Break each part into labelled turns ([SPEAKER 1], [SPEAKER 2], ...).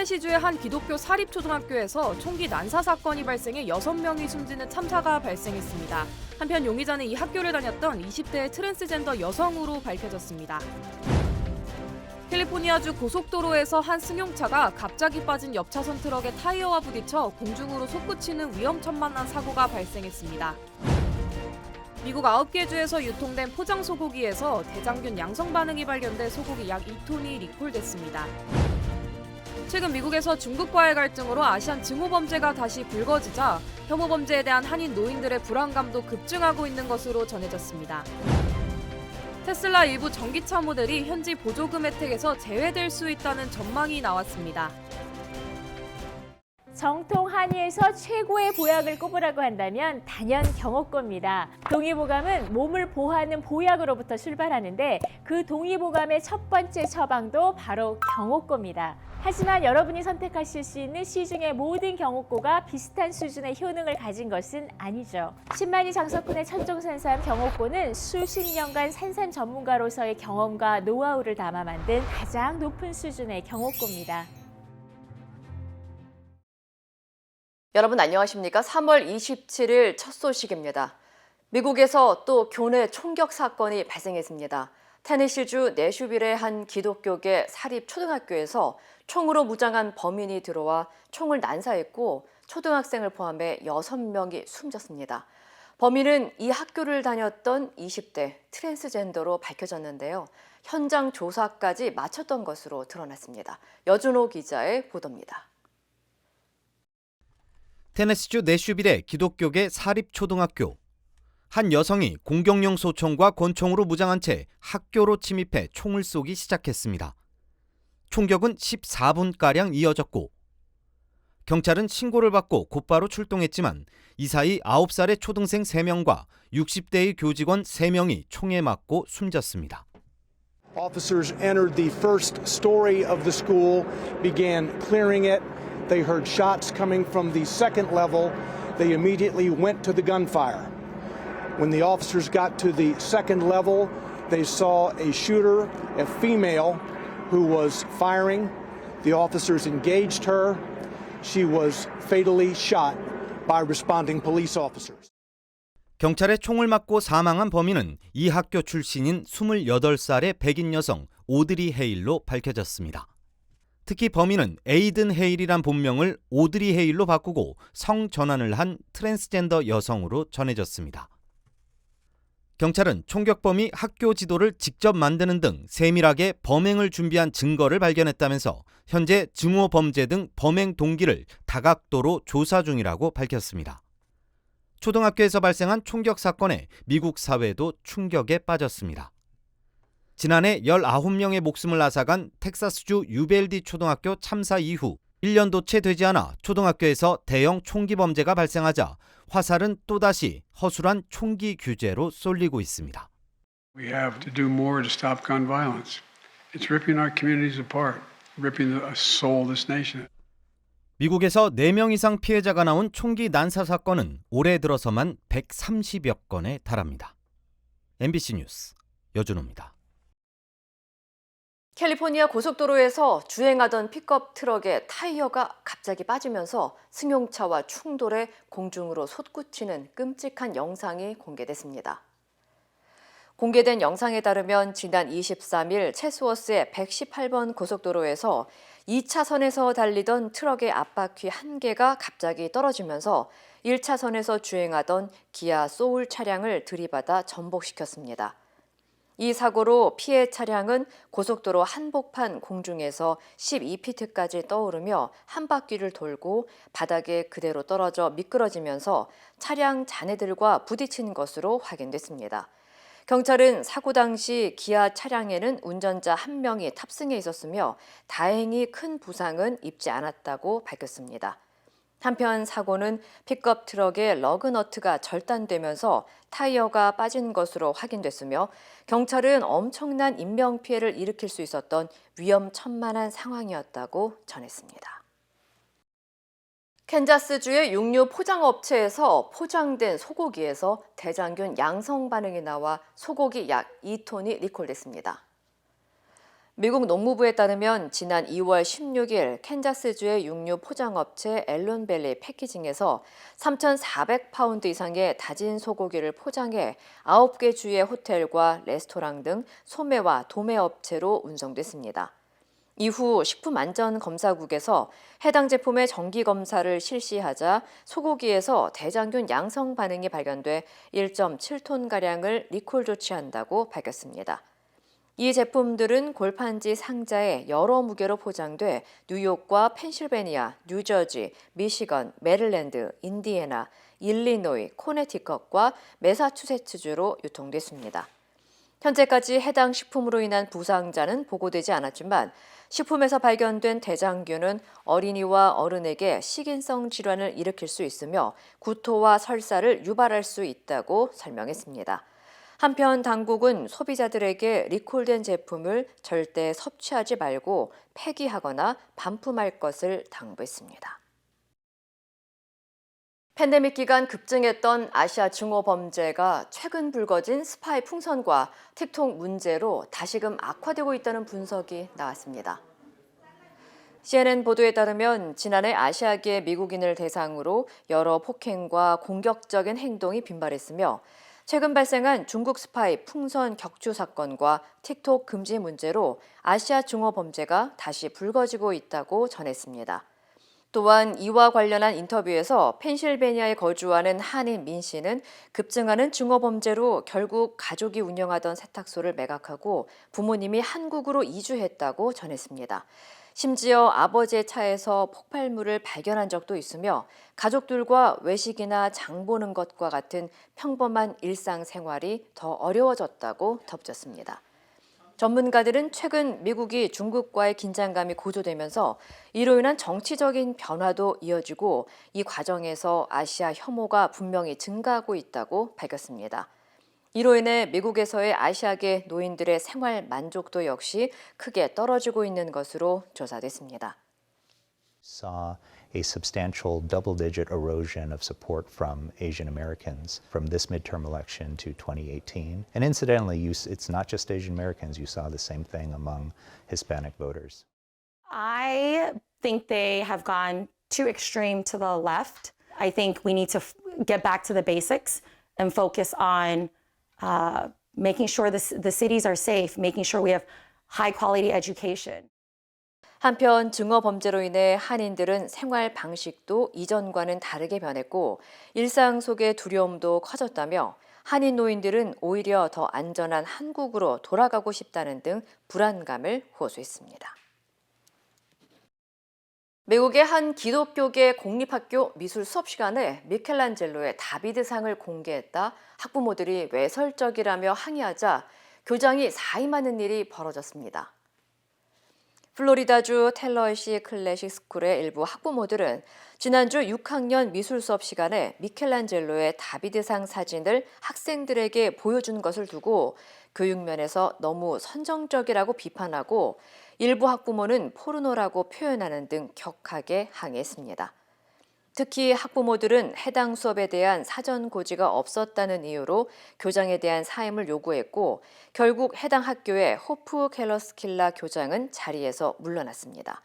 [SPEAKER 1] 테네시주의 한 기독교 사립초등학교에서 총기 난사 사건이 발생해 6명이 숨지는 참사가 발생했습니다. 한편 용의자는 이 학교를 다녔던 20대의 트랜스젠더 여성으로 밝혀졌습니다. 캘리포니아주 고속도로에서 한 승용차가 갑자기 빠진 옆차선 트럭의 타이어와 부딪혀 공중으로 솟구치는 위험천만한 사고가 발생했습니다. 미국 9개 주에서 유통된 포장 소고기에서 대장균 양성 반응이 발견돼 소고기 약 2톤이 리콜됐습니다. 최근 미국에서 중국과의 갈등으로 아시안 증오 범죄가 다시 불거지자 혐오 범죄에 대한 한인 노인들의 불안감도 급증하고 있는 것으로 전해졌습니다. 테슬라 일부 전기차 모델이 현지 보조금 혜택에서 제외될 수 있다는 전망이 나왔습니다.
[SPEAKER 2] 정통 한의에서 최고의 보약을 꼽으라고 한다면 단연 경옥고입니다. 동의보감은 몸을 보호하는 보약으로부터 출발하는데 그 동의보감의 첫 번째 처방도 바로 경옥고입니다. 하지만 여러분이 선택하실 수 있는 시중의 모든 경옥고가 비슷한 수준의 효능을 가진 것은 아니죠. 신만이 장석훈의 천종산삼 경옥고는 수십 년간 산삼 전문가로서의 경험과 노하우를 담아 만든 가장 높은 수준의 경옥고입니다.
[SPEAKER 3] 여러분 안녕하십니까? 3월 27일 첫 소식입니다. 미국에서 또 교내 총격 사건이 발생했습니다. 테네시주 내슈빌의 한 기독교계 사립초등학교에서 총으로 무장한 범인이 들어와 총을 난사했고 초등학생을 포함해 6명이 숨졌습니다. 범인은 이 학교를 다녔던 20대 트랜스젠더로 밝혀졌는데요. 현장 조사까지 마쳤던 것으로 드러났습니다. 여준호 기자의 보도입니다.
[SPEAKER 4] 테네시주 내슈빌의 기독교계 사립초등학교. 한 여성이 공격용 소총과 권총으로 무장한 채 학교로 침입해 총을 쏘기 시작했습니다. 총격은 14분가량 이어졌고 경찰은 신고를 받고 곧바로 출동했지만 이 사이 9살의 초등생 3명과 60대의 교직원 3명이 총에 맞고 숨졌습니다.
[SPEAKER 5] Officers entered the first story of the school, began clearing it. They heard shots coming from the second level. They immediately went to the gunfire. When the officers got to the second level, they saw a shooter, a female, who was firing. The officers engaged her. She was fatally shot by responding police officers.
[SPEAKER 4] 경찰에 총을 맞고 사망한 범인은 이 학교 출신인 28살의 백인 여성 오드리 헤일로 밝혀졌습니다. 특히 범인은 에이든 헤일이란 본명을 오드리 헤일로 바꾸고 성 전환을 한 트랜스젠더 여성으로 전해졌습니다. 경찰은 총격범이 학교 지도를 직접 만드는 등 세밀하게 범행을 준비한 증거를 발견했다면서 현재 증오 범죄 등 범행 동기를 다각도로 조사 중이라고 밝혔습니다. 초등학교에서 발생한 총격 사건에 미국 사회도 충격에 빠졌습니다. 지난해 19명의 목숨을 앗아간 텍사스주 유벨디 초등학교 참사 이후 1년도 채 되지 않아 초등학교에서 대형 총기 범죄가 발생하자 화살은 또다시 허술한 총기 규제로 쏠리고 있습니다.
[SPEAKER 6] We have to do more to stop gun violence. It's ripping our communities apart, ripping the soul of this nation.
[SPEAKER 4] 미국에서 4명 이상 피해자가 나온 총기 난사 사건은 올해 들어서만 130여 건에 달합니다. MBC 뉴스 여준호입니다.
[SPEAKER 3] 캘리포니아 고속도로에서 주행하던 픽업 트럭의 타이어가 갑자기 빠지면서 승용차와 충돌해 공중으로 솟구치는 끔찍한 영상이 공개됐습니다. 공개된 영상에 따르면 지난 23일 채스워스의 118번 고속도로에서 2차선에서 달리던 트럭의 앞바퀴 한 개가 갑자기 떨어지면서 1차선에서 주행하던 기아 소울 차량을 들이받아 전복시켰습니다. 이 사고로 피해 차량은 고속도로 한복판 공중에서 12피트까지 떠오르며 한 바퀴를 돌고 바닥에 그대로 떨어져 미끄러지면서 차량 잔해들과 부딪힌 것으로 확인됐습니다. 경찰은 사고 당시 기아 차량에는 운전자 1명이 탑승해 있었으며 다행히 큰 부상은 입지 않았다고 밝혔습니다. 한편 사고는 픽업 트럭의 러그너트가 절단되면서 타이어가 빠진 것으로 확인됐으며 경찰은 엄청난 인명피해를 일으킬 수 있었던 위험천만한 상황이었다고 전했습니다. 캔자스주의 육류 포장업체에서 포장된 소고기에서 대장균 양성 반응이 나와 소고기 약 2톤이 리콜됐습니다. 미국 농무부에 따르면 지난 2월 16일 캔자스주의 육류 포장업체 앨런밸리 패키징에서 3,400파운드 이상의 다진 소고기를 포장해 9개 주의 호텔과 레스토랑 등 소매와 도매 업체로 운송됐습니다. 이후 식품안전검사국에서 해당 제품의 정기검사를 실시하자 소고기에서 대장균 양성 반응이 발견돼 1.7톤가량을 리콜 조치한다고 밝혔습니다. 이 제품들은 골판지 상자에 여러 무게로 포장돼 뉴욕과 펜실베니아, 뉴저지, 미시건, 메릴랜드, 인디애나, 일리노이, 코네티컷과 매사추세츠주로 유통됐습니다. 현재까지 해당 식품으로 인한 부상자는 보고되지 않았지만 식품에서 발견된 대장균은 어린이와 어른에게 식인성 질환을 일으킬 수 있으며 구토와 설사를 유발할 수 있다고 설명했습니다. 한편 당국은 소비자들에게 리콜된 제품을 절대 섭취하지 말고 폐기하거나 반품할 것을 당부했습니다. 팬데믹 기간 급증했던 아시아 증오 범죄가 최근 불거진 스파이 풍선과 틱톡 문제로 다시금 악화되고 있다는 분석이 나왔습니다. CNN 보도에 따르면 지난해 아시아계 미국인을 대상으로 여러 폭행과 공격적인 행동이 빈발했으며 최근 발생한 중국 스파이 풍선 격추 사건과 틱톡 금지 문제로 아시아 증오 범죄가 다시 불거지고 있다고 전했습니다. 또한 이와 관련한 인터뷰에서 펜실베니아에 거주하는 한인 민 씨는 급증하는 증오 범죄로 결국 가족이 운영하던 세탁소를 매각하고 부모님이 한국으로 이주했다고 전했습니다. 심지어 아버지의 차에서 폭발물을 발견한 적도 있으며 가족들과 외식이나 장 보는 것과 같은 평범한 일상생활이 더 어려워졌다고 덧붙였습니다. 전문가들은 최근 미국이 중국과의 긴장감이 고조되면서 이로 인한 정치적인 변화도 이어지고 이 과정에서 아시아 혐오가 분명히 증가하고 있다고 밝혔습니다. 이로 인해 미국에서의 아시아계 노인들의 생활 만족도 역시 크게 떨어지고 있는 것으로 조사됐습니다.
[SPEAKER 7] Saw a substantial double-digit erosion of support from Asian Americans from this midterm election to 2018. And incidentally, it's not just Asian Americans. You saw the same thing among Hispanic voters.
[SPEAKER 8] I think they have gone too extreme to the left. I think we need to get back to the basics and focus on making sure the cities are safe, making sure we have high-quality education.
[SPEAKER 3] 한편 증오 범죄로 인해 한인들은 생활 방식도 이전과는 다르게 변했고 일상 속의 두려움도 커졌다며 한인 노인들은 오히려 더 안전한 한국으로 돌아가고 싶다는 등 불안감을 호소했습니다. 미국의 한 기독교계 공립학교 미술 수업 시간에 미켈란젤로의 다비드상을 공개했다 학부모들이 외설적이라며 항의하자 교장이 사임하는 일이 벌어졌습니다. 플로리다주 텔러시 클래식 스쿨의 일부 학부모들은 지난주 6학년 미술 수업 시간에 미켈란젤로의 다비드상 사진을 학생들에게 보여준 것을 두고 교육면에서 너무 선정적이라고 비판하고 일부 학부모는 포르노라고 표현하는 등 격하게 항의했습니다. 특히 학부모들은 해당 수업에 대한 사전 고지가 없었다는 이유로 교장에 대한 사임을 요구했고 결국 해당 학교의 호프 켈러스킬라 교장은 자리에서 물러났습니다.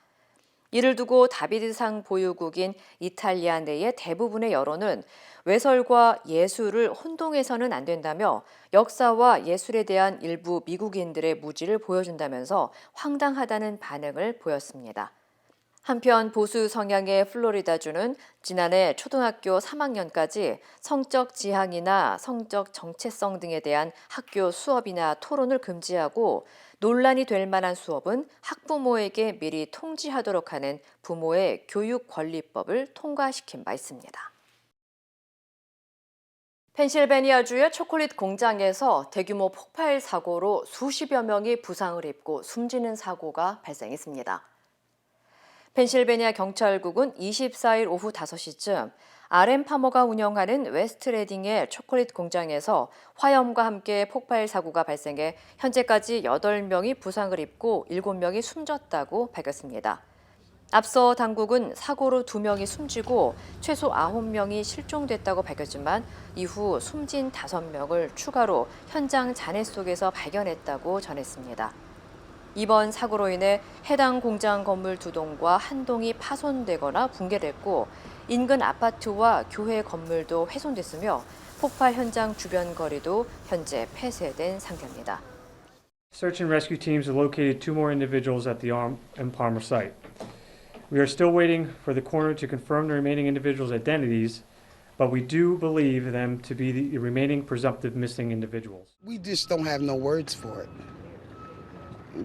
[SPEAKER 3] 이를 두고 다비드상 보유국인 이탈리아 내의 대부분의 여론은 외설과 예술을 혼동해서는 안 된다며 역사와 예술에 대한 일부 미국인들의 무지를 보여준다면서 황당하다는 반응을 보였습니다. 한편 보수 성향의 플로리다주는 지난해 초등학교 3학년까지 성적 지향이나 성적 정체성 등에 대한 학교 수업이나 토론을 금지하고 논란이 될 만한 수업은 학부모에게 미리 통지하도록 하는 부모의 교육권리법을 통과시킨 바 있습니다. 펜실베니아주의 초콜릿 공장에서 대규모 폭발 사고로 수십여 명이 부상을 입고 숨지는 사고가 발생했습니다. 펜실베니아 경찰국은 24일 오후 5시쯤 RM 파머가 운영하는 웨스트레딩의 초콜릿 공장에서 화염과 함께 폭발 사고가 발생해 현재까지 8명이 부상을 입고 7명이 숨졌다고 밝혔습니다. 앞서 당국은 사고로 2명이 숨지고 최소 9명이 실종됐다고 밝혔지만 이후 숨진 5명을 추가로 현장 잔해 속에서 발견했다고 전했습니다. 이번 사고로 인해 해당 공장 건물 2동과 1동이 파손되거나 붕괴됐고 인근 아파트와 교회 건물도 훼손됐으며 폭발 현장 주변 거리도 현재 폐쇄된 상태입니다.
[SPEAKER 9] Search and rescue teams have located 2 more individuals at the Arm and Palmer site. We are still waiting for the coroner to confirm the remaining individuals' identities, but we do believe them to be the remaining presumptive missing individuals.
[SPEAKER 10] We just don't have no words for it.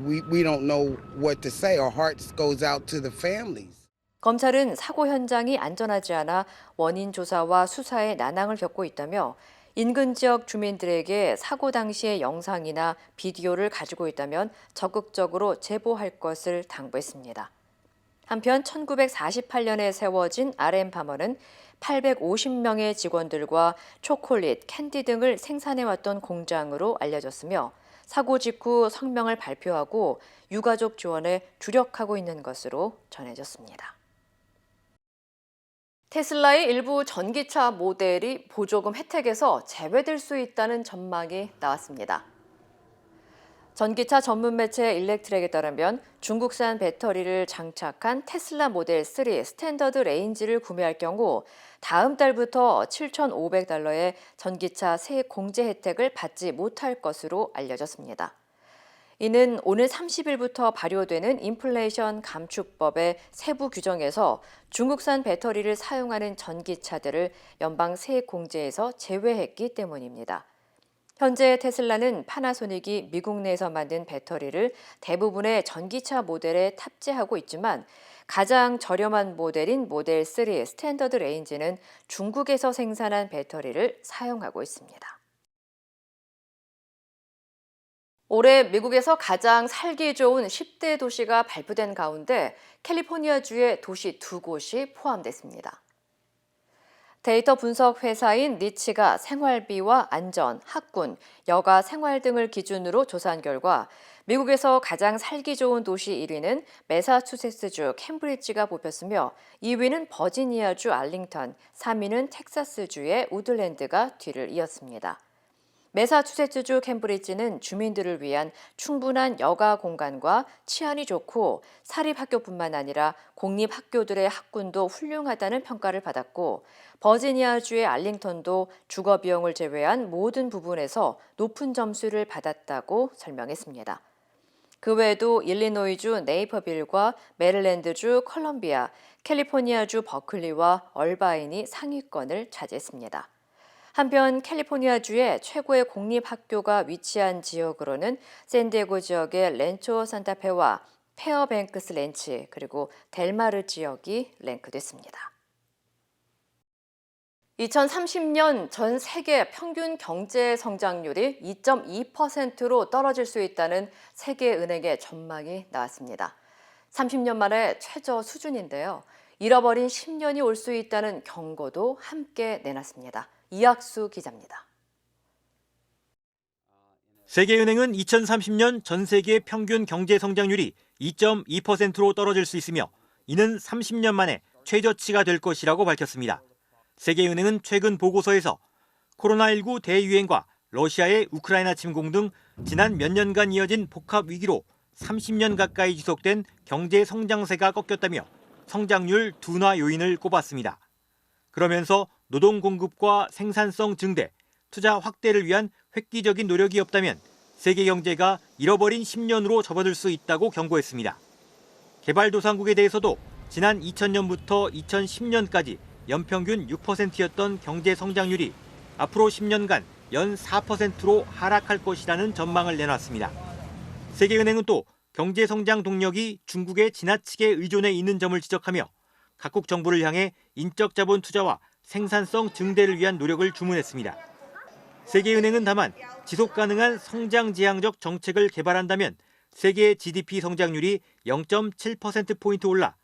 [SPEAKER 10] We don't know what to say. Our hearts goes out to the families.
[SPEAKER 3] 검찰은 사고 현장이 안전하지 않아 원인 조사와 수사에 난항을 겪고 있다며 인근 지역 주민들에게 사고 당시의 영상이나 비디오를 가지고 있다면 적극적으로 제보할 것을 당부했습니다. 한편 1948년에 세워진 RM-파머는 850명의 직원들과 초콜릿, 캔디 등을 생산해왔던 공장으로 알려졌으며 사고 직후 성명을 발표하고 유가족 지원에 주력하고 있는 것으로 전해졌습니다. 테슬라의 일부 전기차 모델이 보조금 혜택에서 제외될 수 있다는 전망이 나왔습니다. 전기차 전문 매체 일렉트랙에 따르면 중국산 배터리를 장착한 테슬라 모델 3 스탠더드 레인지를 구매할 경우 다음 달부터 $7,500의 전기차 세액 공제 혜택을 받지 못할 것으로 알려졌습니다. 이는 오늘 30일부터 발효되는 인플레이션 감축법의 세부 규정에서 중국산 배터리를 사용하는 전기차들을 연방 세액 공제에서 제외했기 때문입니다. 현재 테슬라는 파나소닉이 미국 내에서 만든 배터리를 대부분의 전기차 모델에 탑재하고 있지만 가장 저렴한 모델인 모델 3 스탠더드 레인지는 중국에서 생산한 배터리를 사용하고 있습니다. 올해 미국에서 가장 살기 좋은 10대 도시가 발표된 가운데 캘리포니아주의 도시 2곳이 포함됐습니다. 데이터 분석 회사인 니치가 생활비와 안전, 학군, 여가 생활 등을 기준으로 조사한 결과 미국에서 가장 살기 좋은 도시 1위는 매사추세츠주 캠브리지가 뽑혔으며 2위는 버지니아주 알링턴, 3위는 텍사스주의 우드랜드가 뒤를 이었습니다. 매사추세츠주 캠브리지는 주민들을 위한 충분한 여가 공간과 치안이 좋고 사립학교뿐만 아니라 공립학교들의 학군도 훌륭하다는 평가를 받았고 버지니아주의 알링턴도 주거 비용을 제외한 모든 부분에서 높은 점수를 받았다고 설명했습니다. 그 외에도 일리노이주 네이퍼빌과 메릴랜드주 컬럼비아, 캘리포니아주 버클리와 얼바인이 상위권을 차지했습니다. 한편 캘리포니아주의 최고의 공립학교가 위치한 지역으로는 샌디에고 지역의 렌초 산타페와 페어뱅크스 렌치 그리고 델마르 지역이 랭크됐습니다. 2030년 전 세계 평균 경제 성장률이 2.2%로 떨어질 수 있다는 세계은행의 전망이 나왔습니다. 30년 만에 최저 수준인데요. 잃어버린 10년이 올 수 있다는 경고도 함께 내놨습니다. 이학수 기자입니다.
[SPEAKER 11] 세계은행은 2030년 전 세계 평균 경제 성장률이 2.2%로 떨어질 수 있으며 이는 30년 만에 최저치가 될 것이라고 밝혔습니다. 세계은행은 최근 보고서에서 코로나19 대유행과 러시아의 우크라이나 침공 등 지난 몇 년간 이어진 복합 위기로 30년 가까이 지속된 경제 성장세가 꺾였다며 성장률 둔화 요인을 꼽았습니다. 그러면서 노동 공급과 생산성 증대, 투자 확대를 위한 획기적인 노력이 없다면 세계 경제가 잃어버린 10년으로 접어들 수 있다고 경고했습니다. 개발도상국에 대해서도 지난 2000년부터 2010년까지 연평균 6%였던 경제 성장률이 앞으로 10년간 연 4%로 하락할 것이라는 전망을 내놨습니다. 세계은행은 또 경제 성장 동력이 중국에 지나치게 의존해 있는 점을 지적하며 각국 정부를 향해 인적 자본 투자와 생산성 증대를 위한 노력을 주문했습니다. 세계은행은 다만 지속 가능한 성장 지향적 정책을 개발한다면 세계 GDP 성장률이 0.7%포인트 올라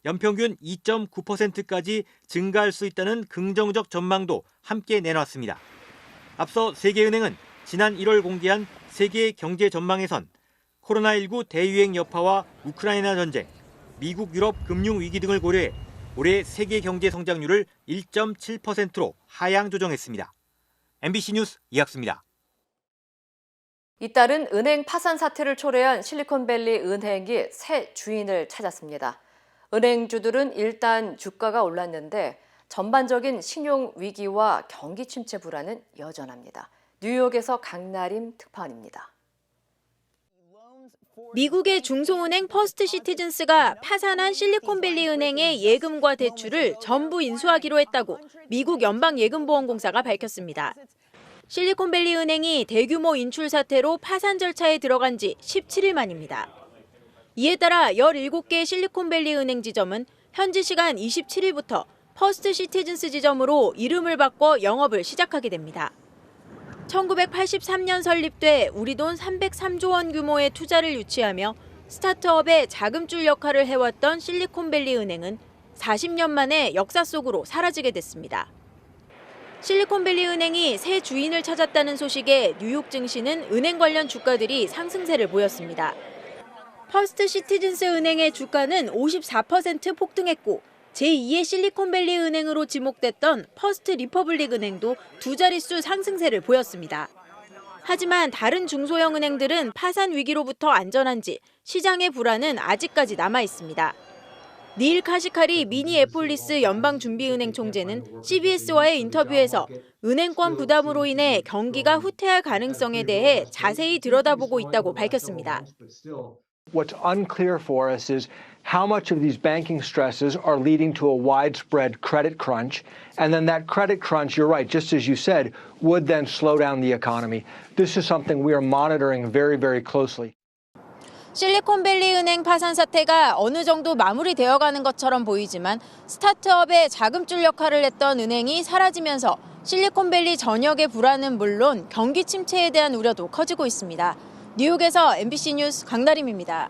[SPEAKER 11] 연평균 2.9%까지 증가할 수 있다는 긍정적 전망도 함께 내놨습니다. 앞서 세계은행은 지난 1월 공개한 세계 경제 전망에선 코로나19 대유행 여파와 우크라이나 전쟁, 미국 유럽 금융 위기 등을 고려해 올해 세계 경제 성장률을 1.7%로 하향 조정했습니다. MBC 뉴스 이학수입니다.
[SPEAKER 3] 잇따른 은행 파산 사태를 초래한 실리콘밸리 은행이 새 주인을 찾았습니다. 은행주들은 일단 주가가 올랐는데 전반적인 신용 위기와 경기 침체 불안은 여전합니다. 뉴욕에서 강나림 특파원입니다.
[SPEAKER 12] 미국의 중소은행 퍼스트 시티즌스가 파산한 실리콘밸리 은행의 예금과 대출을 전부 인수하기로 했다고 미국 연방예금보험공사가 밝혔습니다. 실리콘밸리 은행이 대규모 인출 사태로 파산 절차에 들어간 지 17일 만입니다. 이에 따라 17개 실리콘밸리 은행 지점은 현지 시간 27일부터 퍼스트 시티즌스 지점으로 이름을 바꿔 영업을 시작하게 됩니다. 1983년 설립돼 우리 돈 303조 원 규모의 투자를 유치하며 스타트업의 자금줄 역할을 해왔던 실리콘밸리 은행은 40년 만에 역사 속으로 사라지게 됐습니다. 실리콘밸리 은행이 새 주인을 찾았다는 소식에 뉴욕 증시는 은행 관련 주가들이 상승세를 보였습니다. 퍼스트 시티즌스 은행의 주가는 54% 폭등했고 제2의 실리콘밸리 은행으로 지목됐던 퍼스트 리퍼블릭 은행도 두 자릿수 상승세를 보였습니다. 하지만 다른 중소형 은행들은 파산 위기로부터 안전한지 시장의 불안은 아직까지 남아 있습니다. 닐 카시카리 미니애폴리스 연방준비은행 총재는 CBS와의 인터뷰에서 은행권 부담으로 인해 경기가 후퇴할 가능성에 대해 자세히 들여다보고 있다고 밝혔습니다.
[SPEAKER 13] What's unclear for us is how much of these banking stresses are leading to a widespread credit crunch, and then that credit crunch, you're right, just as you said, would then slow down the economy. This is something we are monitoring very, very closely.
[SPEAKER 12] 실리콘밸리 은행 파산 사태가 어느 정도 마무리되어 가는 것처럼 보이지만 스타트업의 자금줄 역할을 했던 은행이 사라지면서 실리콘밸리 전역의 불안은 물론 경기 침체에 대한 우려도 커지고 있습니다. 뉴욕에서 MBC 뉴스 강나림입니다.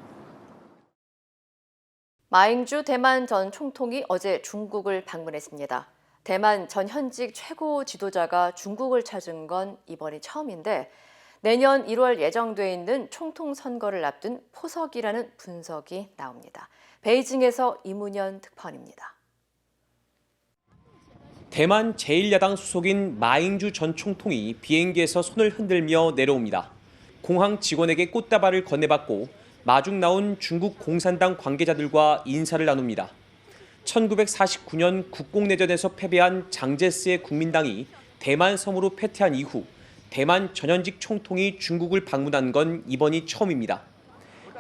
[SPEAKER 3] 마잉주 대만 전 총통이 어제 중국을 방문했습니다. 대만 전 현직 최고 지도자가 중국을 찾은 건 이번이 처음인데 내년 1월 예정돼 있는 총통 선거를 앞둔 포석이라는 분석이 나옵니다. 베이징에서 이문현 특파원입니다.
[SPEAKER 14] 대만 제1야당 소속인 마잉주 전 총통이 비행기에서 손을 흔들며 내려옵니다. 공항 직원에게 꽃다발을 건네받고 마중 나온 중국 공산당 관계자들과 인사를 나눕니다. 1949년 국공내전에서 패배한 장제스의 국민당이 대만 섬으로 패퇴한 이후 대만 전현직 총통이 중국을 방문한 건 이번이 처음입니다.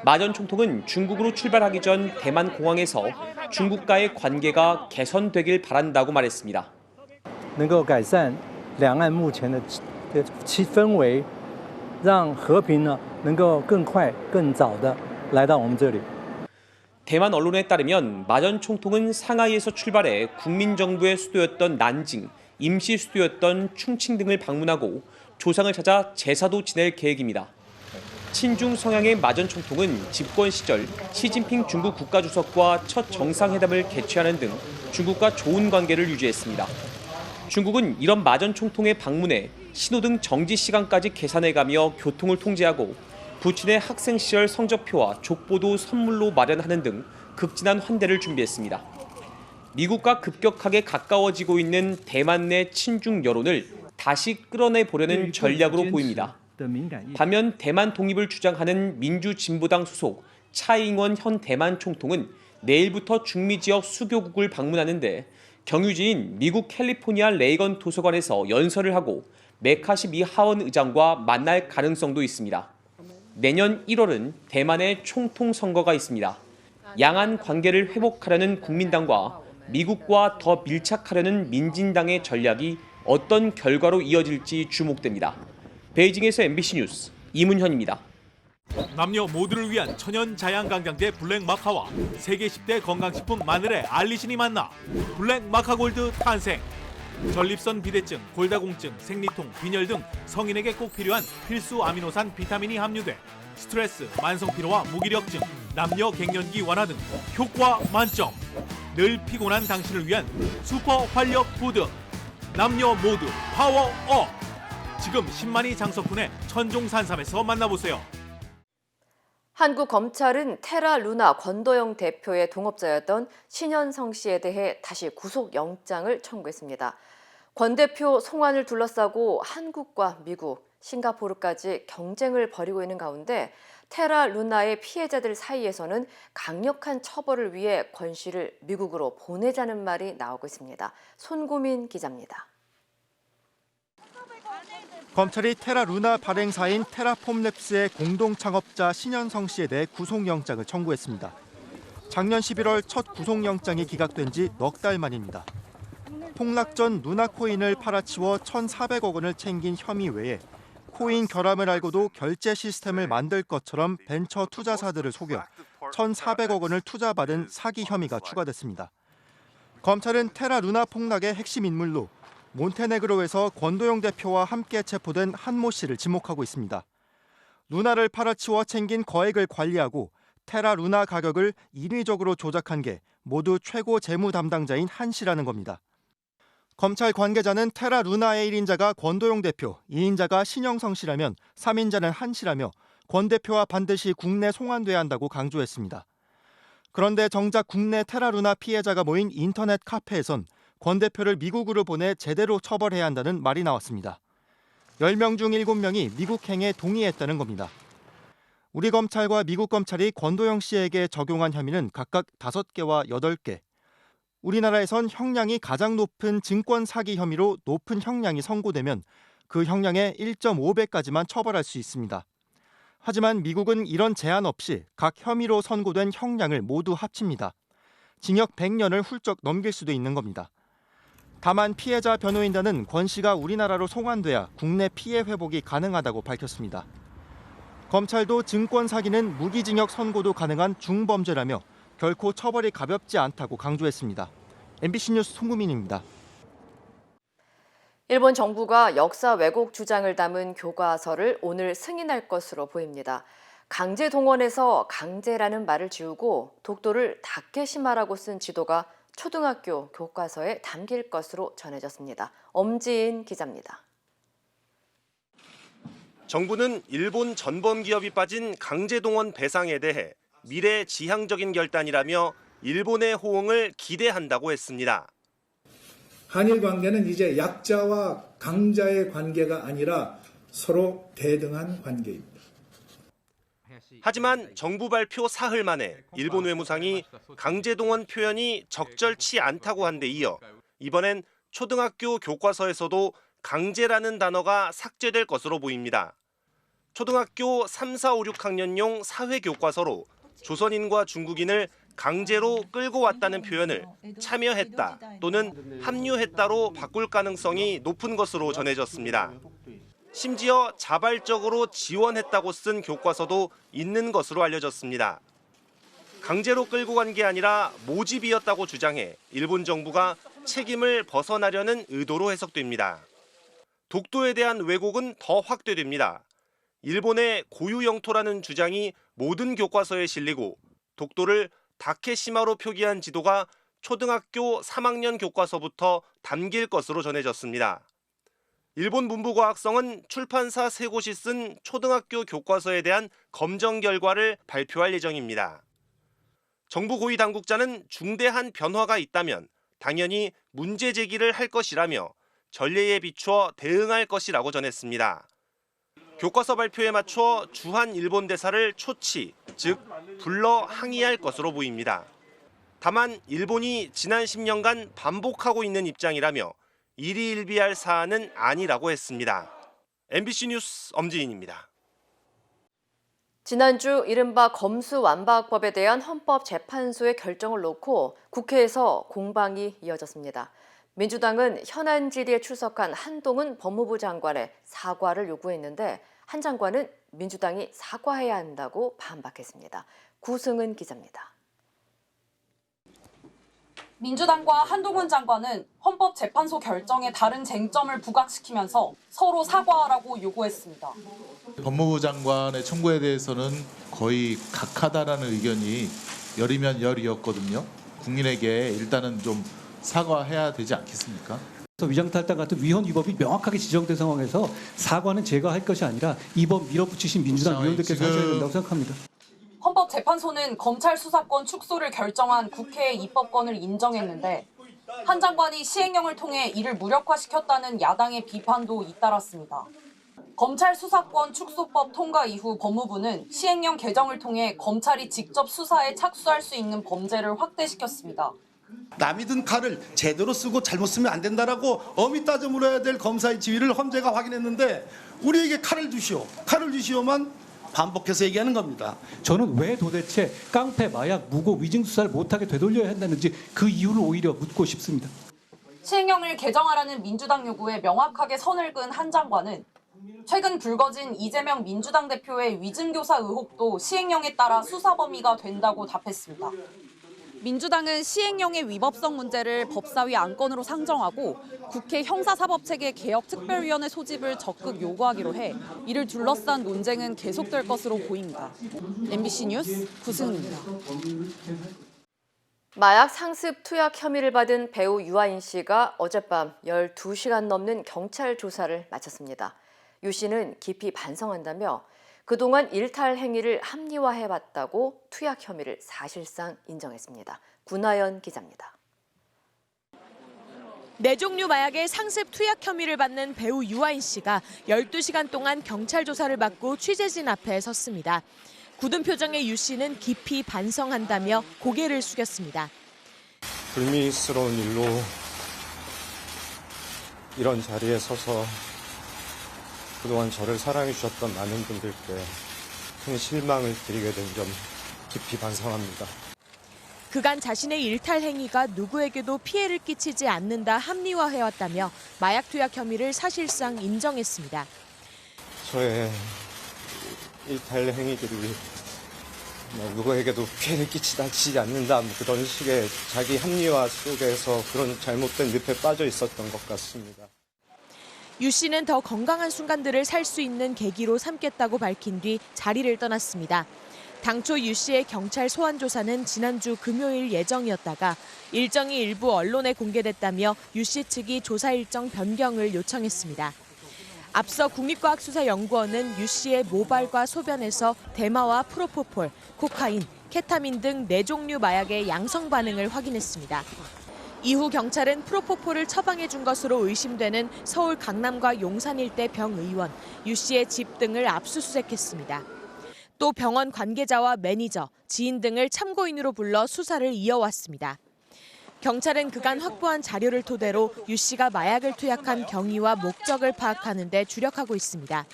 [SPEAKER 14] 마 전 총통은 중국으로 출발하기 전 대만 공항에서 중국과의 관계가 개선되길 바란다고 말했습니다.
[SPEAKER 15] 能够改善两岸目前的氛围让和平呢能够更快更早的来到我们这里
[SPEAKER 14] 대만 언론에 따르면 마 전 총통은 상하이에서 출발해 국민정부의 수도였던 난징, 임시 수도였던 충칭 등을 방문하고 조상을 찾아 제사도 지낼 계획입니다. 친중 성향의 마 전 총통은 집권 시절 시진핑 중국 국가주석과 첫 정상회담을 개최하는 등 중국과 좋은 관계를 유지했습니다. 중국은 이런 마 전 총통의 방문에 신호등 정지 시간까지 계산해가며 교통을 통제하고 부친의 학생 시절 성적표와 족보도 선물로 마련하는 등 극진한 환대를 준비했습니다. 미국과 급격하게 가까워지고 있는 대만 내 친중 여론을 다시 끌어내보려는 전략으로 보입니다. 반면 대만 독립을 주장하는 민주진보당 소속 차이잉원 현 대만 총통은 내일부터 중미 지역 수교국을 방문하는데 경유지인 미국 캘리포니아 레이건 도서관에서 연설을 하고 메카시 미 하원 의장과 만날 가능성도 있습니다. 내년 1월은 대만의 총통 선거가 있습니다. 양안 관계를 회복하려는 국민당과 미국과 더 밀착하려는 민진당의 전략이 어떤 결과로 이어질지 주목됩니다. 베이징에서 MBC 뉴스 이문현입니다.
[SPEAKER 16] 남녀 모두를 위한 천연 자양강장제 블랙마카와 세계 10대 건강식품 마늘의 알리신이 만나 블랙마카골드 탄생. 전립선 비대증, 골다공증, 생리통, 빈혈 등 성인에게 꼭 필요한 필수 아미노산 비타민이 함유돼 스트레스, 만성피로와 무기력증, 남녀 갱년기 완화 등 효과 만점. 늘 피곤한 당신을 위한 슈퍼 활력 푸드. 남녀 모두 파워업. 지금 10만이 장석훈의 천종산삼에서 만나보세요.
[SPEAKER 3] 한국 검찰은 테라 루나 권도영 대표의 동업자였던 신현성 씨에 대해 다시 구속영장을 청구했습니다. 권 대표 송환을 둘러싸고 한국과 미국, 싱가포르까지 경쟁을 벌이고 있는 가운데 테라 루나의 피해자들 사이에서는 강력한 처벌을 위해 권 씨를 미국으로 보내자는 말이 나오고 있습니다. 손고민 기자입니다.
[SPEAKER 17] 검찰이 테라 루나 발행사인 테라폼랩스의 공동 창업자 신현성 씨에 대해 구속영장을 청구했습니다. 작년 11월 첫 구속영장이 기각된 지 넉 달 만입니다. 폭락 전 루나 코인을 팔아치워 1,400억 원을 챙긴 혐의 외에 코인 결함을 알고도 결제 시스템을 만들 것처럼 벤처 투자사들을 속여 1,400억 원을 투자받은 사기 혐의가 추가됐습니다. 검찰은 테라 루나 폭락의 핵심 인물로 몬테네그로에서 권도영 대표와 함께 체포된 한모 씨를 지목하고 있습니다. 루나를 팔아치워 챙긴 거액을 관리하고 테라 루나 가격을 인위적으로 조작한 게 모두 최고 재무 담당자인 한 씨라는 겁니다. 검찰 관계자는 테라 루나의 1인자가 권도영 대표, 2인자가 신영성 씨라면 3인자는 한 씨라며 권 대표와 반드시 국내 송환돼야 한다고 강조했습니다. 그런데 정작 국내 테라 루나 피해자가 모인 인터넷 카페에선 권 대표를 미국으로 보내 제대로 처벌해야 한다는 말이 나왔습니다. 10명 중 7명이 미국행에 동의했다는 겁니다. 우리 검찰과 미국 검찰이 권도영 씨에게 적용한 혐의는 각각 5개와 8개. 우리나라에선 형량이 가장 높은 증권 사기 혐의로 높은 형량이 선고되면 그 형량의 1.5배까지만 처벌할 수 있습니다. 하지만 미국은 이런 제한 없이 각 혐의로 선고된 형량을 모두 합칩니다. 징역 100년을 훌쩍 넘길 수도 있는 겁니다. 다만 피해자 변호인단은 권 씨가 우리나라로 송환돼야 국내 피해 회복이 가능하다고 밝혔습니다. 검찰도 증권 사기는 무기징역 선고도 가능한 중범죄라며 결코 처벌이 가볍지 않다고 강조했습니다. MBC 뉴스 송구민입니다.
[SPEAKER 3] 일본 정부가 역사 왜곡 주장을 담은 교과서를 오늘 승인할 것으로 보입니다. 강제 동원해서 강제라는 말을 지우고 독도를 다케시마라고 쓴 지도가 초등학교 교과서에 담길 것으로 전해졌습니다. 엄지인 기자입니다.
[SPEAKER 18] 정부는 일본 전범 기업이 빠진 강제동원 배상에 대해 미래지향적인 결단이라며 일본의 호응을 기대한다고 했습니다.
[SPEAKER 19] 한일 관계는 이제 약자와 강자의 관계가 아니라 서로 대등한 관계입니다.
[SPEAKER 18] 하지만 정부 발표 사흘 만에 일본 외무상이 강제동원 표현이 적절치 않다고 한 데 이어 이번엔 초등학교 교과서에서도 강제라는 단어가 삭제될 것으로 보입니다. 초등학교 3, 4, 5, 6학년용 사회교과서로 조선인과 중국인을 강제로 끌고 왔다는 표현을 참여했다 또는 합류했다로 바꿀 가능성이 높은 것으로 전해졌습니다. 심지어 자발적으로 지원했다고 쓴 교과서도 있는 것으로 알려졌습니다. 강제로 끌고 간 게 아니라 모집이었다고 주장해 일본 정부가 책임을 벗어나려는 의도로 해석됩니다. 독도에 대한 왜곡은 더 확대됩니다. 일본의 고유 영토라는 주장이 모든 교과서에 실리고 독도를 다케시마로 표기한 지도가 초등학교 3학년 교과서부터 담길 것으로 전해졌습니다. 일본 문부과학성은 출판사 3곳이 쓴 초등학교 교과서에 대한 검정 결과를 발표할 예정입니다. 정부 고위 당국자는 중대한 변화가 있다면 당연히 문제 제기를 할 것이라며 전례에 비추어 대응할 것이라고 전했습니다. 교과서 발표에 맞춰 주한 일본 대사를 초치, 즉 불러 항의할 것으로 보입니다. 다만 일본이 지난 10년간 반복하고 있는 입장이라며 일희일비할 사안은 아니라고 했습니다. MBC 뉴스 엄지인입니다.
[SPEAKER 3] 지난주 이른바 검수완박법에 대한 헌법재판소의 결정을 놓고 국회에서 공방이 이어졌습니다. 민주당은 현안 질의에 출석한 한동훈 법무부 장관의 사과를 요구했는데 한 장관은 민주당이 사과해야 한다고 반박했습니다. 구승은 기자입니다.
[SPEAKER 20] 민주당과 한동훈 장관은 헌법재판소 결정에 다른 쟁점을 부각시키면서 서로 사과하라고 요구했습니다.
[SPEAKER 21] 법무부 장관의 청구에 대해서는 거의 각하다라는 의견이 열이면 열이었거든요. 국민에게 일단은 좀 사과해야 되지 않겠습니까?
[SPEAKER 15] 위장탈당 같은 위헌 위법이 명확하게 지정된 상황에서 사과는 제가 할 것이 아니라 이번 밀어붙이신 민주당 의원들께서 하셔야 된다고 생각합니다.
[SPEAKER 20] 헌법재판소는 검찰 수사권 축소를 결정한 국회의 입법권을 인정했는데 한 장관이 시행령을 통해 이를 무력화시켰다는 야당의 비판도 잇따랐습니다. 검찰 수사권 축소법 통과 이후 법무부는 시행령 개정을 통해 검찰이 직접 수사에 착수할 수 있는 범죄를 확대시켰습니다.
[SPEAKER 1] 남이 든 칼을 제대로 쓰고 잘못 쓰면 안 된다라고 엄히 따져 물어야 될 검사의 지위를 헌재가 확인했는데 우리에게 칼을 주시오만 반복해서 얘기하는 겁니다.
[SPEAKER 22] 저는 왜 도대체 깡패, 마약, 무고, 위증 수사를 못하게 되돌려야 한다는지 그 이유를 오히려 묻고 싶습니다.
[SPEAKER 20] 시행령을 개정하라는 민주당 요구에 명확하게 선을 그은 한 장관은 최근 불거진 이재명 민주당 대표의 위증교사 의혹도 시행령에 따라 수사 범위가 된다고 답했습니다. 민주당은 시행령의 위법성 문제를 법사위 안건으로 상정하고 국회 형사사법체계 개혁특별위원회 소집을 적극 요구하기로 해 이를 둘러싼 논쟁은 계속될 것으로 보입니다. MBC 뉴스 구승은입니다.
[SPEAKER 3] 마약 상습 투약 혐의를 받은 배우 유아인 씨가 어젯밤 12시간 넘는 경찰 조사를 마쳤습니다. 유 씨는 깊이 반성한다며 그동안 일탈 행위를 합리화해왔다고 투약 혐의를 사실상 인정했습니다. 구나연 기자입니다.
[SPEAKER 23] 4종류 마약의 상습 투약 혐의를 받는 배우 유아인 씨가 12시간 동안 경찰 조사를 받고 취재진 앞에 섰습니다. 굳은 표정의 유 씨는 깊이 반성한다며 고개를 숙였습니다.
[SPEAKER 24] 불미스러운 일로 이런 자리에 서서 그동안 저를 사랑해 주셨던 많은 분들께 큰 실망을 드리게 된 점 깊이 반성합니다.
[SPEAKER 23] 그간 자신의 일탈 행위가 누구에게도 피해를 끼치지 않는다 합리화해왔다며 마약 투약 혐의를 사실상 인정했습니다.
[SPEAKER 24] 저의 일탈 행위들이 누구에게도 피해를 끼치지 않는다 그런 식의 자기 합리화 속에서 그런 잘못된 늪에 빠져 있었던 것 같습니다.
[SPEAKER 23] 유 씨는 더 건강한 순간들을 살 수 있는 계기로 삼겠다고 밝힌 뒤 자리를 떠났습니다. 당초 유 씨의 경찰 소환 조사는 지난주 금요일 예정이었다가 일정이 일부 언론에 공개됐다며 유 씨 측이 조사 일정 변경을 요청했습니다. 앞서 국립과학수사연구원은 유 씨의 모발과 소변에서 대마와 프로포폴, 코카인, 케타민 등 4종류 마약의 양성 반응을 확인했습니다. 이후 경찰은 프로포폴을 처방해 준 것으로 의심되는 서울 강남과 용산 일대 병의원, 유 씨의 집 등을 압수수색했습니다. 또 병원 관계자와 매니저, 지인 등을 참고인으로 불러 수사를 이어왔습니다. 경찰은 그간 확보한 자료를 토대로 유 씨가 마약을 투약한 경위와 목적을 파악하는 데 주력하고 있습니다.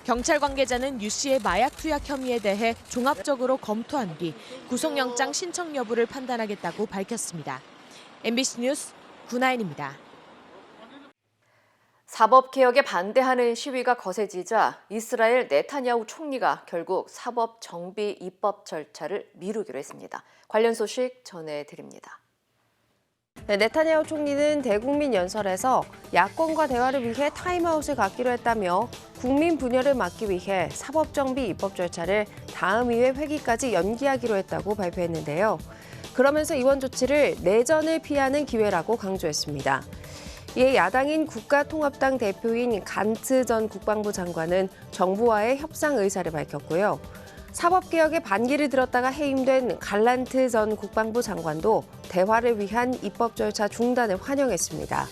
[SPEAKER 23] 경찰 관계자는 유 씨의 마약 투약 혐의에 대해 종합적으로 검토한 뒤 구속영장 신청 여부를 판단하겠다고 밝혔습니다. MBC 뉴스 구나연입니다.
[SPEAKER 3] 사법개혁에 반대하는 시위가 거세지자 이스라엘 네타냐후 총리가 결국 사법 정비 입법 절차를 미루기로 했습니다. 관련 소식 전해드립니다.
[SPEAKER 25] 네타냐후 총리는 대국민 연설에서 야권과 대화를 위해 타임아웃을 갖기로 했다며 국민 분열을 막기 위해 사법정비 입법 절차를 다음 2회 회기까지 연기하기로 했다고 발표했는데요. 그러면서 이번 조치를 내전을 피하는 기회라고 강조했습니다. 이에 야당인 국가통합당 대표인 간트 전 국방부 장관은 정부와의 협상 의사를 밝혔고요. 사법개혁에 반기를 들었다가 해임된 갈란트 전 국방부 장관도 대화를 위한 입법 절차 중단을 환영했습니다.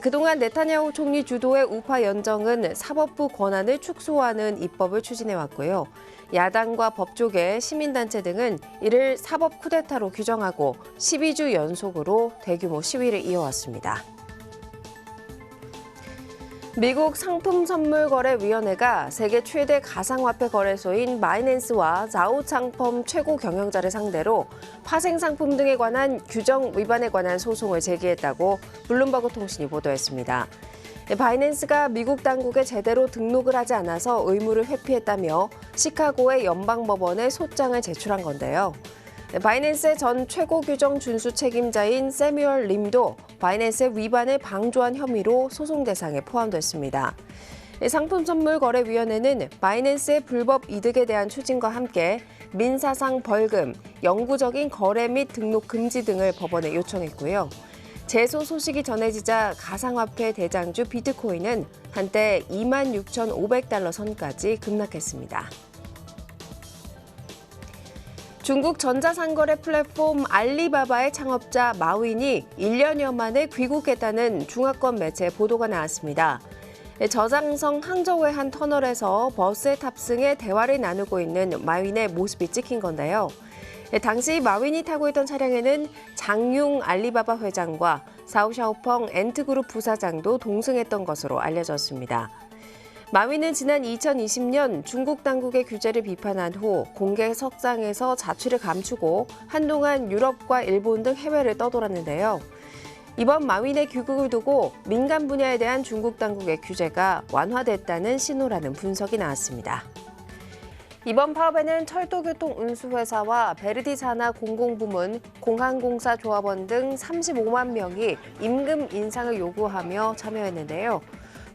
[SPEAKER 25] 그동안 네타냐후 총리 주도의 우파 연정은 사법부 권한을 축소하는 입법을 추진해왔고요. 야당과 법조계, 시민단체 등은 이를 사법 쿠데타로 규정하고 12주 연속으로 대규모 시위를 이어왔습니다. 미국 상품선물거래위원회가 세계 최대 가상화폐 거래소인 바이낸스와 자우창펌 최고 경영자를 상대로 파생상품 등에 관한 규정 위반에 관한 소송을 제기했다고 블룸버그 통신이 보도했습니다. 바이낸스가 미국 당국에 제대로 등록을 하지 않아서 의무를 회피했다며 시카고의 연방법원에 소장을 제출한 건데요. 바이낸스의 전 최고 규정 준수 책임자인 세뮤얼 림도 바이낸스의 위반을 방조한 혐의로 소송 대상에 포함됐습니다. 상품선물거래위원회는 바이낸스의 불법 이득에 대한 추진과 함께 민사상 벌금, 영구적인 거래 및 등록 금지 등을 법원에 요청했고요. 제소 소식이 전해지자 가상화폐 대장주 비트코인은 한때 26,500달러 선까지 급락했습니다. 중국 전자상거래 플랫폼 알리바바의 창업자 마윈이 1년여 만에 귀국했다는 중화권 매체 보도가 나왔습니다. 저장성 항저우의 한 터널에서 버스에 탑승해 대화를 나누고 있는 마윈의 모습이 찍힌 건데요. 당시 마윈이 타고 있던 차량에는 장융 알리바바 회장과 사우샤오펑 엔트그룹 부사장도 동승했던 것으로 알려졌습니다. 마윈은 지난 2020년 중국 당국의 규제를 비판한 후 공개석상에서 자취를 감추고 한동안 유럽과 일본 등 해외를 떠돌았는데요. 이번 마윈의 귀국을 두고 민간 분야에 대한 중국 당국의 규제가 완화됐다는 신호라는 분석이 나왔습니다. 이번 파업에는 철도교통운수회사와 베르디 산하 공공부문, 공항공사 조합원 등 35만 명이 임금 인상을 요구하며 참여했는데요.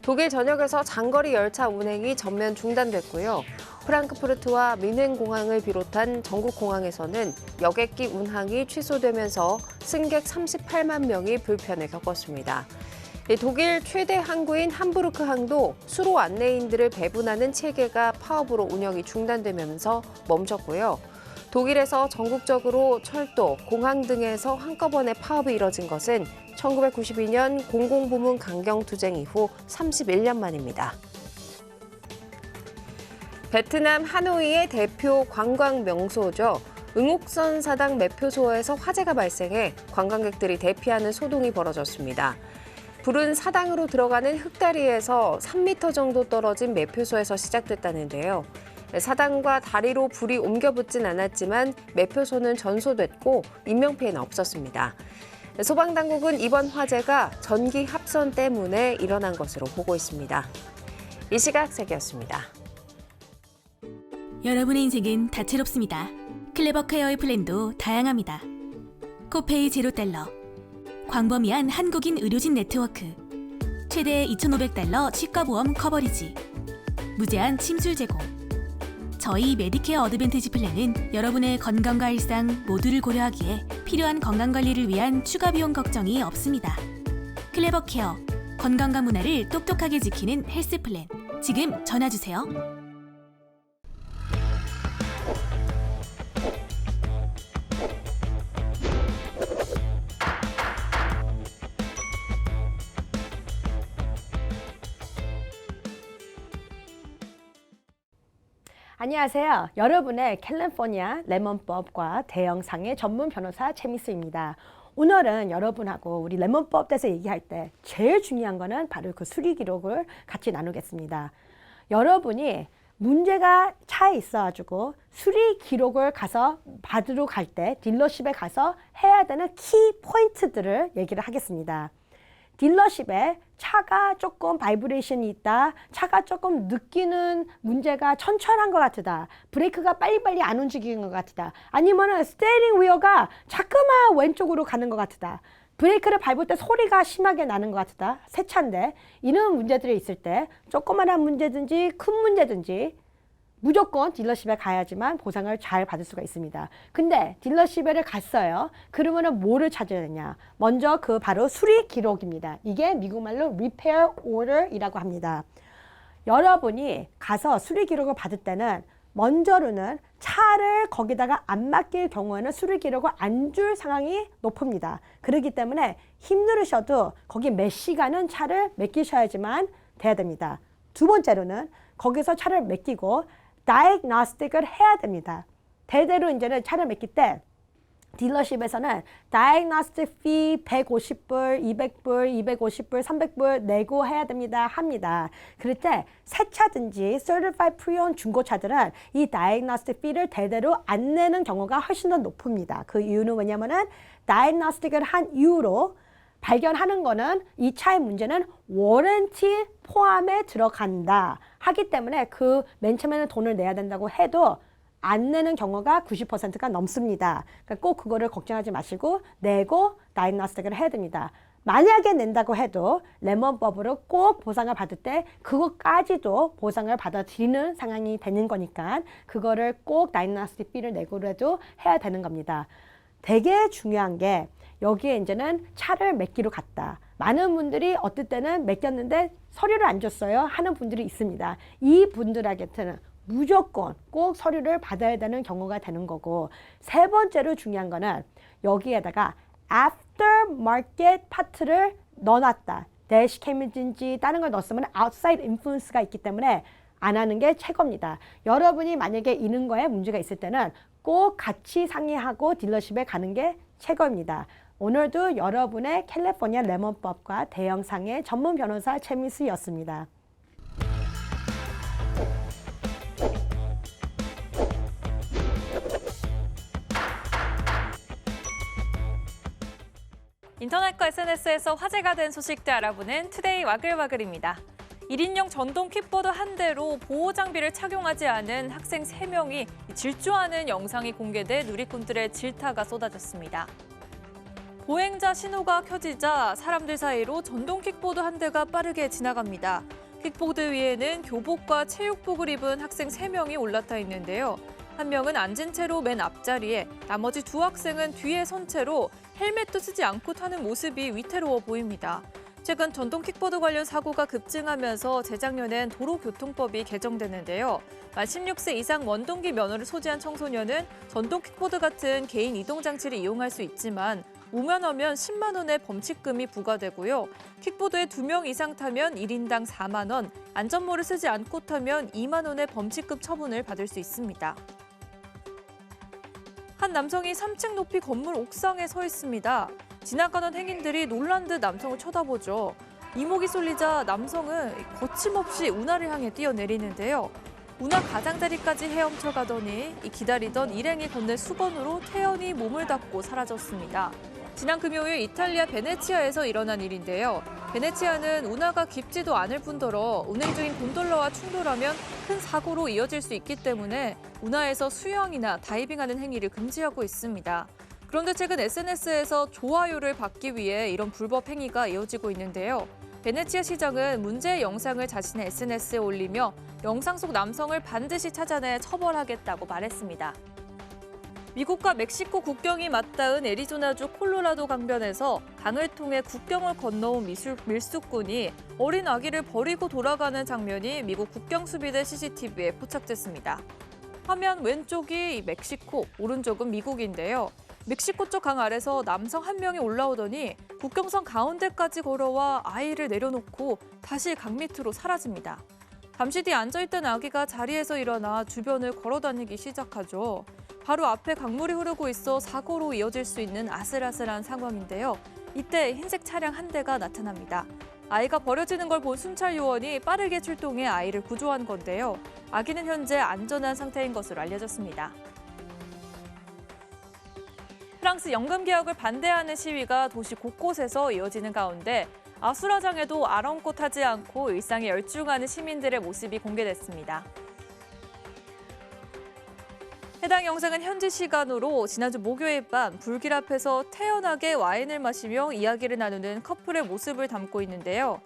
[SPEAKER 25] 독일 전역에서 장거리 열차 운행이 전면 중단됐고요. 프랑크푸르트와 뮌헨 공항을 비롯한 전국 공항에서는 여객기 운항이 취소되면서 승객 38만 명이 불편을 겪었습니다. 독일 최대 항구인 함부르크 항도 수로 안내인들을 배분하는 체계가 파업으로 운영이 중단되면서 멈췄고요. 독일에서 전국적으로 철도, 공항 등에서 한꺼번에 파업이 이뤄진 것은 1992년 공공부문 강경투쟁 이후 31년 만입니다. 베트남 하노이의 대표 관광 명소죠. 응옥선 사당 매표소에서 화재가 발생해 관광객들이 대피하는 소동이 벌어졌습니다. 불은 사당으로 들어가는 흙다리에서 3m 정도 떨어진 매표소에서 시작됐다는데요. 사당과 다리로 불이 옮겨 붙진 않았지만 매표소는 전소됐고 인명피해는 없었습니다. 소방당국은 이번 화재가 전기 합선 때문에 일어난 것으로 보고 있습니다. 이 시각 세계였습니다.
[SPEAKER 2] 여러분의 인생은 다채롭습니다. 클레버 케어의 플랜도 다양합니다. 코페이 $0, 광범위한 한국인 의료진 네트워크, 최대 $2,500 치과보험 커버리지, 무제한 침술 제공. 저희 메디케어 어드밴티지 플랜은 여러분의 건강과 일상 모두를 고려하기에 필요한 건강관리를 위한 추가 비용 걱정이 없습니다. 클레버 케어, 건강과 문화를 똑똑하게 지키는 헬스 플랜. 지금 전화주세요.
[SPEAKER 4] 안녕하세요. 여러분의 캘리포니아 레몬법과 대형상의 전문 변호사 최미수입니다. 오늘은 여러분하고 우리 레몬법에 대해서 얘기할 때 제일 중요한 거는 바로 그 수리 기록을 같이 나누겠습니다. 여러분이 문제가 차에 있어가지고 수리 기록을 가서 받으러 갈 때 딜러십에 가서 해야 되는 키 포인트들을 얘기를 하겠습니다. 딜러십에 차가 조금 바이브레이션이 있다, 차가 조금 느끼는 문제가 천천한 것 같다, 브레이크가 빨리빨리 안 움직이는 것 같다, 아니면 스티어링 휠가 자꾸만 왼쪽으로 가는 것 같다, 브레이크를 밟을 때 소리가 심하게 나는 것 같다, 새 차인데 이런 문제들이 있을 때 조그마한 문제든지 큰 문제든지 무조건 딜러십에 가야지만 보상을 잘 받을 수가 있습니다. 근데 딜러십에 갔어요. 그러면 뭐를 찾아야 되냐? 먼저 그 바로 수리 기록입니다. 이게 미국말로 repair order이라고 합니다. 여러분이 가서 수리 기록을 받을 때는 먼저로는 차를 거기다가 안 맡길 경우에는 수리 기록을 안 줄 상황이 높습니다. 그렇기 때문에 힘들으셔도 거기 몇 시간은 차를 맡기셔야지만 돼야 됩니다. 두 번째로는 거기서 차를 맡기고 다이그노스틱을 해야 됩니다. 대대로 이제는 차를 맡길 때 딜러십에서는 다이그노스틱 fee 150불, 200불, 250불, 300불 내고 해야 됩니다. 합니다. 그럴 때 새 차든지 Certified Pre-Owned 중고차들은 이 다이그노스틱 fee를 대대로 안 내는 경우가 훨씬 더 높습니다. 그 이유는 뭐냐면은 다이그노스틱을 한 이후로 발견하는 거는 이 차의 문제는 워런티 포함에 들어간다 하기 때문에 그 맨 처음에는 돈을 내야 된다고 해도 안 내는 경우가 90%가 넘습니다. 그러니까 꼭 그거를 걱정하지 마시고 내고 다이그노스틱을 해야 됩니다. 만약에 낸다고 해도 레몬법으로 꼭 보상을 받을 때 그것까지도 보상을 받아들이는 상황이 되는 거니까 그거를 꼭 다이그노스틱 비를 내고라도 해야 되는 겁니다. 되게 중요한 게 여기에 이제는 차를 맡기러 갔다. 많은 분들이 어떨 때는 맡겼는데 서류를 안 줬어요 하는 분들이 있습니다. 이 분들에게는 무조건 꼭 서류를 받아야 되는 경우가 되는 거고, 세 번째로 중요한 거는 여기에다가 after market 파트를 넣어놨다. 대시캠이든지 다른 걸 넣었으면 outside influence가 있기 때문에 안 하는 게 최고입니다. 여러분이 만약에 이런 거에 문제가 있을 때는 꼭 같이 상의하고 딜러십에 가는 게 최고입니다. 오늘도 여러분의 캘리포니아 레몬법과 대형상의 전문 변호사 최민수였습니다.
[SPEAKER 5] 인터넷과 SNS에서 화제가 된 소식들 알아보는 투데이 와글와글입니다. 1인용 전동 킥보드 한 대로 보호 장비를 착용하지 않은 학생 3명이 질주하는 영상이 공개돼 누리꾼들의 질타가 쏟아졌습니다. 보행자 신호가 켜지자 사람들 사이로 전동 킥보드 한 대가 빠르게 지나갑니다. 킥보드 위에는 교복과 체육복을 입은 학생 3명이 올라타 있는데요. 한 명은 앉은 채로 맨 앞자리에, 나머지 2학생은 뒤에 선 채로 헬멧도 쓰지 않고 타는 모습이 위태로워 보입니다. 최근 전동 킥보드 관련 사고가 급증하면서 재작년엔 도로교통법이 개정됐는데요. 만 16세 이상 원동기 면허를 소지한 청소년은 전동 킥보드 같은 개인 이동장치를 이용할 수 있지만 무면허면 10만 원의 범칙금이 부과되고요. 킥보드에 2명 이상 타면 1인당 4만 원, 안전모를 쓰지 않고 타면 2만 원의 범칙금 처분을 받을 수 있습니다. 한 남성이 3층 높이 건물 옥상에 서 있습니다. 지나가던 행인들이 놀란 듯 남성을 쳐다보죠. 이목이 쏠리자 남성은 거침없이 운하를 향해 뛰어내리는데요. 운하 가장자리까지 헤엄쳐 가더니 기다리던 일행이 건넨 수건으로 태연히 몸을 닦고 사라졌습니다. 지난 금요일 이탈리아 베네치아에서 일어난 일인데요. 베네치아는 운하가 깊지도 않을 뿐더러 운행 중인 곤돌라와 충돌하면 큰 사고로 이어질 수 있기 때문에 운하에서 수영이나 다이빙하는 행위를 금지하고 있습니다. 그런데 최근 SNS에서 좋아요를 받기 위해 이런 불법 행위가 이어지고 있는데요. 베네치아 시장은 문제의 영상을 자신의 SNS에 올리며 영상 속 남성을 반드시 찾아내 처벌하겠다고 말했습니다. 미국과 멕시코 국경이 맞닿은 애리조나주 콜로라도 강변에서 강을 통해 국경을 건너온 밀수꾼이 어린 아기를 버리고 돌아가는 장면이 미국 국경수비대 CCTV에 포착됐습니다. 화면 왼쪽이 멕시코, 오른쪽은 미국인데요. 멕시코 쪽 강 아래서 남성 한 명이 올라오더니 국경선 가운데까지 걸어와 아이를 내려놓고 다시 강 밑으로 사라집니다. 잠시 뒤 앉아있던 아기가 자리에서 일어나 주변을 걸어다니기 시작하죠. 바로 앞에 강물이 흐르고 있어 사고로 이어질 수 있는 아슬아슬한 상황인데요. 이때 흰색 차량 한 대가 나타납니다. 아이가 버려지는 걸 본 순찰 요원이 빠르게 출동해 아이를 구조한 건데요. 아기는 현재 안전한 상태인 것으로 알려졌습니다. 프랑스 연금 개혁을 반대하는 시위가 도시 곳곳에서 이어지는 가운데 아수라장에도 아랑곳하지 않고 일상에 열중하는 시민들의 모습이 공개됐습니다. 해당 영상은 현지 시간으로 지난주 목요일 밤 불길 앞에서 태연하게 와인을 마시며 이야기를 나누는 커플의 모습을 담고 있는데요.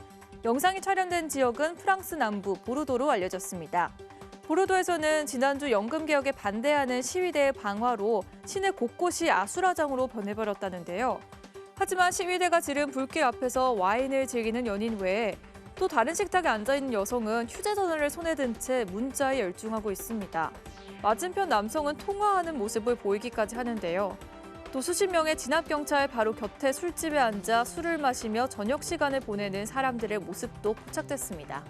[SPEAKER 5] 영상이 촬영된 지역은 프랑스 남부 보르도로 알려졌습니다. 보르도에서는 지난주 연금 개혁에 반대하는 시위대의 방화로 시내 곳곳이 아수라장으로 변해버렸다는데요. 하지만 시위대가 지른 불길 앞에서 와인을 즐기는 연인 외에 또 다른 식탁에 앉아있는 여성은 휴대전화를 손에 든 채 문자에 열중하고 있습니다. 맞은편 남성은 통화하는 모습을 보이기까지 하는데요. 또 수십 명의 진압경찰 바로 곁에 술집에 앉아 술을 마시며 저녁 시간을 보내는 사람들의 모습도 포착됐습니다.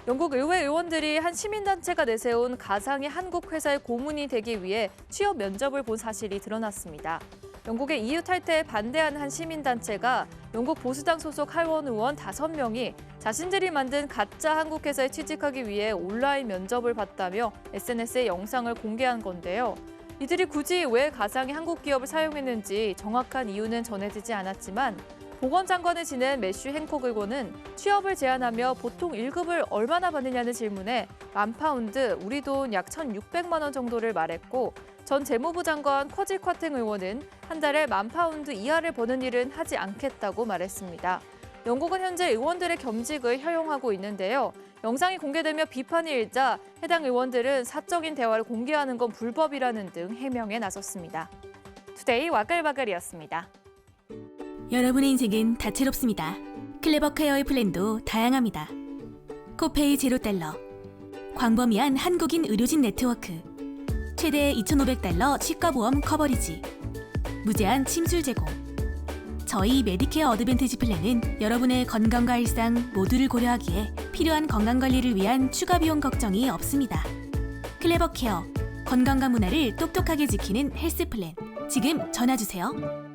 [SPEAKER 5] 영국 의회 의원들이 한 시민단체가 내세운 가상의 한국 회사의 고문이 되기 위해 취업 면접을 본 사실이 드러났습니다. 영국의 EU 탈퇴에 반대하는 한 시민단체가 영국 보수당 소속 하원 의원 5명이 자신들이 만든 가짜 한국 회사에 취직하기 위해 온라인 면접을 봤다며 SNS에 영상을 공개한 건데요. 이들이 굳이 왜 가상의 한국 기업을 사용했는지 정확한 이유는 전해지지 않았지만 보건장관을 지낸 매슈 행콕 의원은 취업을 제안하며 보통 1급을 얼마나 받느냐는 질문에 10,000파운드, 우리 돈 약 1,600만 원 정도를 말했고 전 재무부 장관 쿼지 콰탱 의원은 한 달에 10,000파운드 이하를 버는 일은 하지 않겠다고 말했습니다. 영국은 현재 의원들의 겸직을 허용하고 있는데요. 영상이 공개되며 비판이 일자 해당 의원들은 사적인 대화를 공개하는 건 불법이라는 등 해명에 나섰습니다. 투데이 와글와글이었습니다.
[SPEAKER 2] 여러분의 인생은 다채롭습니다. 클레버 케어의 플랜도 다양합니다. 코페이 $0, 광범위한 한국인 의료진 네트워크, 최대 $2,500 치과보험 커버리지, 무제한 침술 제공, 저희 메디케어 어드밴티지 플랜은 여러분의 건강과 일상 모두를 고려하기에 필요한 건강관리를 위한 추가 비용 걱정이 없습니다. 클레버케어, 건강과 문화를 똑똑하게 지키는 헬스 플랜. 지금 전화주세요.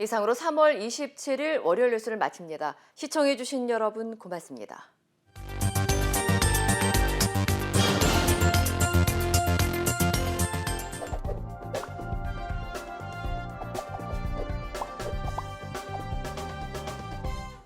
[SPEAKER 3] 이상으로 3월 27일 월요일 뉴스를 마칩니다. 시청해주신 여러분 고맙습니다.